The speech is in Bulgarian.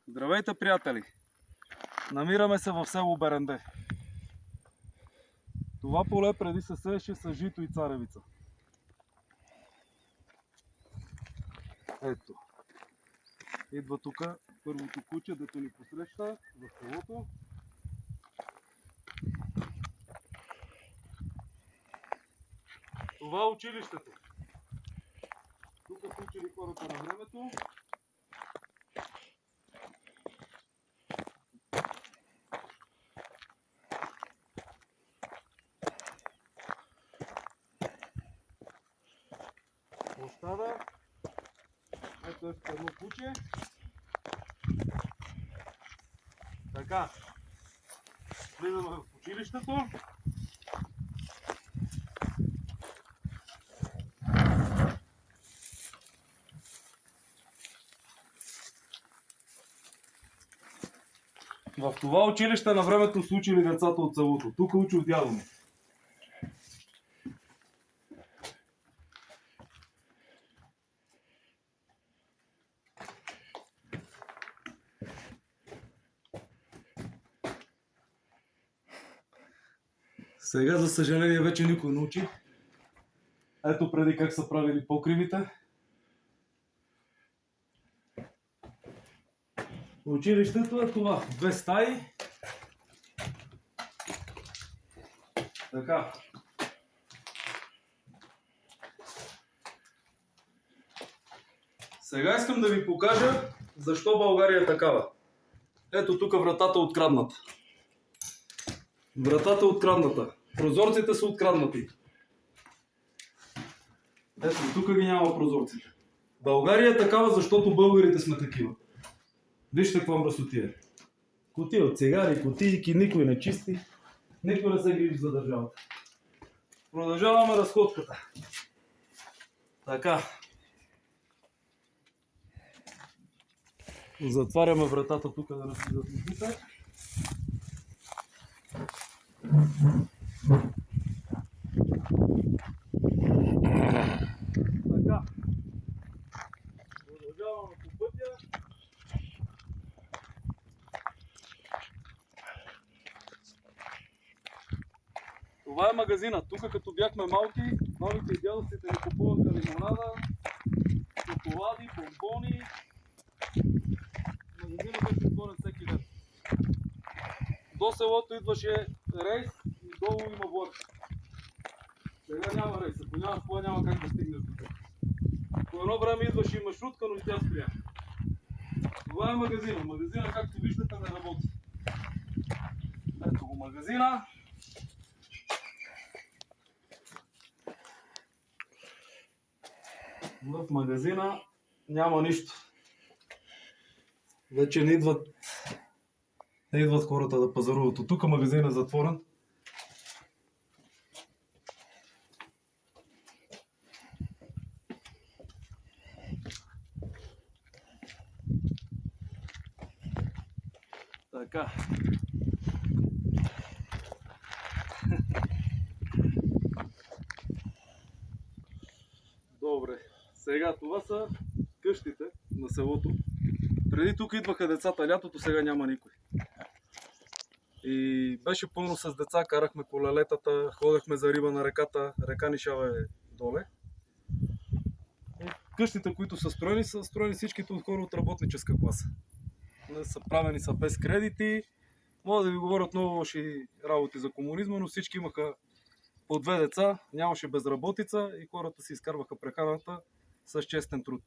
Здравейте, приятели! Намираме се в село Беренде. Това поле преди се сееше с жито и царевица. Ето. Идва тук първото куче, дето ни посреща в селото. Това е училището. Тук са учили хората на времето. Площада. Ето е едно куче. Така. Влизаме в училището. В това училище на времето са учили децата от селото. Тук учил дядо ми. Сега, за съжаление, вече никой не учи. Ето преди как са правили покривите. Училището е това. 2 стаи. Така. Сега искам да ви покажа защо България е такава. Ето тук вратата е открадната. Вратата е открадната. Прозорците са откраднати. Ето тук ги няма прозорците. България е такава, защото българите сме такива. Вижте какво мръсотия. Кутии от цигари, кутийки, никой не чисти. Никой не се грижи за държавата. Продължаваме разходката. Така. Затваряме вратата тук да разследват мислите. Така. Продължаваме по пътя. Това е магазина. Тук като бяхме малки, мамите и дядовците ни купуваха лимонада, шоколади, бомбони. Магазинът беше отворен всеки ден. До селото идваше рейс и долу има влак. Сега няма рейс. Ако няма кола, няма как да стигнеш до тук. По едно време идваше и маршрутка, но и тя спря. Това е магазина. Магазина, както виждате, не работи. Ето го магазина. В магазина няма нищо. Вече не идват хората да пазаруват. От тук магазинът е затворен. Така. Добре. Сега това са къщите на селото. Преди тук идваха децата лятото, сега няма никой. И беше пълно с деца, карахме колелетата, ходехме за риба на реката, река Нишава е доле. И къщите, които са строени всичките от хора от работническа класа. Правени са без кредити. Мога да ви говоря отново лоши работи за комунизма, но всички имаха по 2 деца, нямаше безработица и хората си изкарваха прехраната с честен труд.